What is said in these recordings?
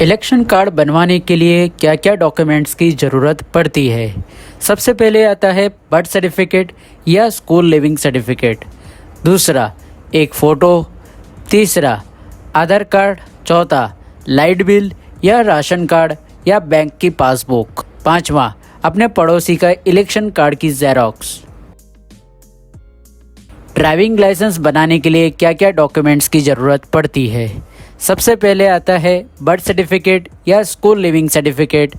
Election card बनवाने के लिए क्या क्या डॉक्यूमेंट्स की ज़रूरत पड़ती है। सबसे पहले आता है बर्थ सर्टिफिकेट या स्कूल लिविंग सर्टिफिकेट। दूसरा एक फ़ोटो। तीसरा आधार कार्ड। चौथा लाइट बिल या राशन कार्ड या बैंक की पासबुक। पांचवा अपने पड़ोसी का इलेक्शन कार्ड की जेरोक्स। ड्राइविंग लाइसेंस बनाने के लिए क्या क्या डॉक्यूमेंट्स की ज़रूरत पड़ती है। सबसे पहले आता है बर्थ सर्टिफिकेट या स्कूल लिविंग सर्टिफिकेट।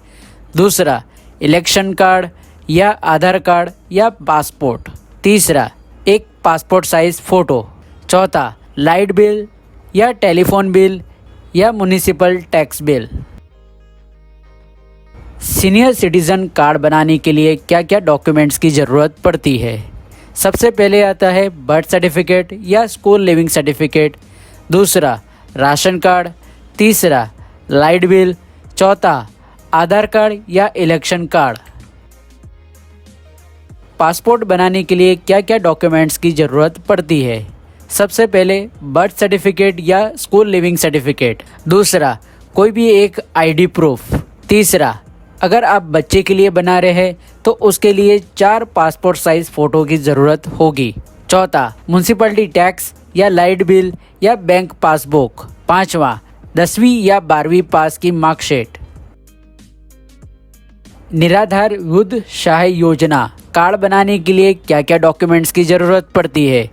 दूसरा इलेक्शन कार्ड या आधार कार्ड या पासपोर्ट। तीसरा एक पासपोर्ट साइज़ फ़ोटो। चौथा लाइट बिल या टेलीफोन बिल या municipal tax bill. Senior citizen card बनाने के लिए क्या क्या डॉक्यूमेंट्स की ज़रूरत पड़ती है। सबसे पहले आता है बर्थ सर्टिफिकेट या स्कूल लिविंग सर्टिफिकेट। दूसरा राशन कार्ड। तीसरा लाइट बिल। चौथा आधार कार्ड या इलेक्शन कार्ड। पासपोर्ट बनाने के लिए क्या क्या डॉक्यूमेंट्स की ज़रूरत पड़ती है। सबसे पहले बर्थ सर्टिफिकेट या स्कूल लिविंग सर्टिफिकेट। दूसरा कोई भी एक आईडी प्रूफ। तीसरा अगर आप बच्चे के लिए बना रहे हैं तो उसके लिए 4 पासपोर्ट साइज़ फ़ोटो की ज़रूरत होगी। चौथा म्युनिसिपैलिटी टैक्स या लाइट बिल या बैंक पासबुक। पांचवा 10वीं या 12वीं पास की मार्कशीट। निराधार वृद्ध सहाय योजना कार्ड बनाने के लिए क्या क्या डॉक्यूमेंट्स की ज़रूरत पड़ती है।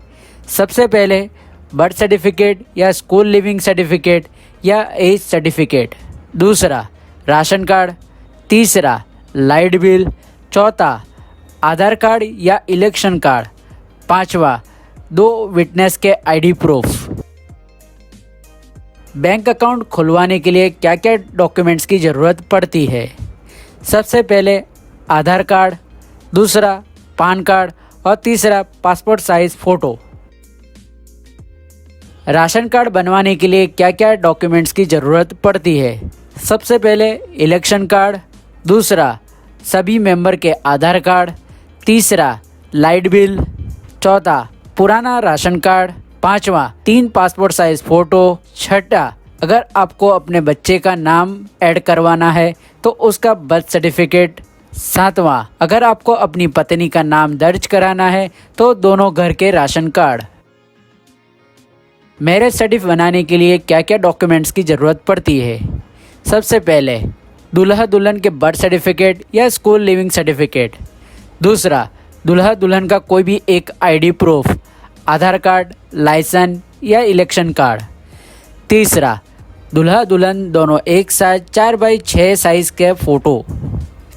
सबसे पहले बर्थ सर्टिफिकेट या स्कूल लिविंग सर्टिफिकेट या एज सर्टिफिकेट। दूसरा राशन कार्ड। तीसरा लाइट बिल। चौथा आधार कार्ड या इलेक्शन कार्ड। पांचवा 2 विटनेस के आईडी प्रूफ। बैंक अकाउंट खुलवाने के लिए क्या क्या डॉक्यूमेंट्स की ज़रूरत पड़ती है। सबसे पहले आधार कार्ड। दूसरा पान कार्ड और तीसरा passport size photo. Ration card बनवाने के लिए क्या क्या डॉक्यूमेंट्स की ज़रूरत पड़ती है। सबसे पहले इलेक्शन कार्ड। दूसरा सभी मेंबर के आधार कार्ड। तीसरा लाइट बिल। चौथा पुराना राशन कार्ड। पांचवा 3 पासपोर्ट साइज़ फ़ोटो। छठा अगर आपको अपने बच्चे का नाम ऐड करवाना है तो उसका बर्थ सर्टिफिकेट। सातवां अगर आपको अपनी पत्नी का नाम दर्ज कराना है तो दोनों घर के राशन कार्ड। मैरिज सर्टिफिकेट बनाने के लिए क्या क्या डॉक्यूमेंट्स की ज़रूरत पड़ती है। सबसे पहले दूल्हा दुल्हन के बर्थ सर्टिफिकेट या स्कूल लिविंग सर्टिफिकेट। दूसरा दूल्हा दुल्हन का कोई भी एक आईडी प्रूफ, आधार कार्ड, लाइसेंस या इलेक्शन कार्ड। तीसरा दूल्हा दुल्हन दोनों एक साथ 4x6 साइज़ के फ़ोटो।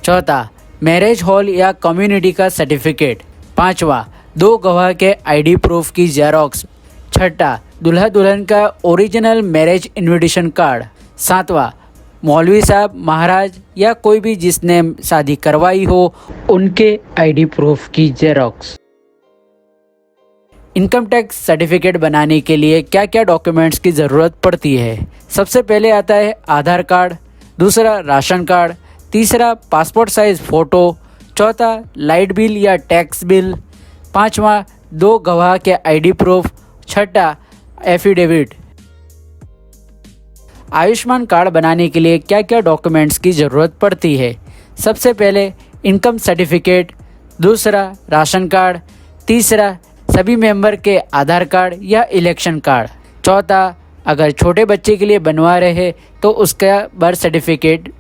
चौथा मैरिज हॉल या कम्युनिटी का सर्टिफिकेट। पांचवा 2 गवाह के आईडी प्रूफ की जेरोक्स। छठा दूल्हा दुल्हन का ओरिजिनल मैरिज इनविटेशन कार्ड। सातवां मौलवी साहब, महाराज या कोई भी जिसने शादी करवाई हो उनके आईडी प्रूफ की जेरोक्स। इनकम टैक्स सर्टिफिकेट बनाने के लिए क्या क्या डॉक्यूमेंट्स की ज़रूरत पड़ती है। सबसे पहले आता है आधार कार्ड। दूसरा राशन कार्ड। तीसरा पासपोर्ट साइज़ फ़ोटो। चौथा लाइट बिल या टैक्स बिल। पांचवा 2 गवाह के आईडी प्रूफ। छठा एफिडेविट। आयुष्मान कार्ड बनाने के लिए क्या क्या डॉक्यूमेंट्स की ज़रूरत पड़ती है। सबसे पहले इनकम सर्टिफिकेट। दूसरा राशन कार्ड। तीसरा सभी मेंबर के आधार कार्ड या इलेक्शन कार्ड। चौथा अगर छोटे बच्चे के लिए बनवा रहे हैं तो उसका बर्थ सर्टिफिकेट।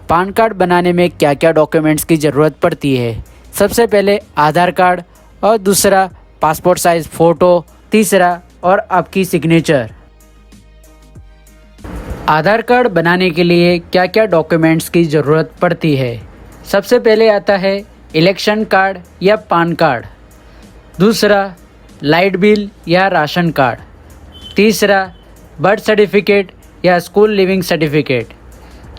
पान कार्ड बनाने में क्या क्या डॉक्यूमेंट्स की ज़रूरत पड़ती है। सबसे पहले आधार कार्ड और दूसरा पासपोर्ट साइज़ फ़ोटो। तीसरा और आपकी सिग्नेचर। आधार कार्ड बनाने के लिए क्या क्या डॉक्यूमेंट्स की ज़रूरत पड़ती है। सबसे पहले आता है इलेक्शन कार्ड या पान कार्ड। दूसरा लाइट बिल या राशन कार्ड। तीसरा बर्थ सर्टिफिकेट या स्कूल लिविंग सर्टिफिकेट।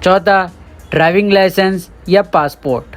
चौथा ड्राइविंग लाइसेंस या पासपोर्ट।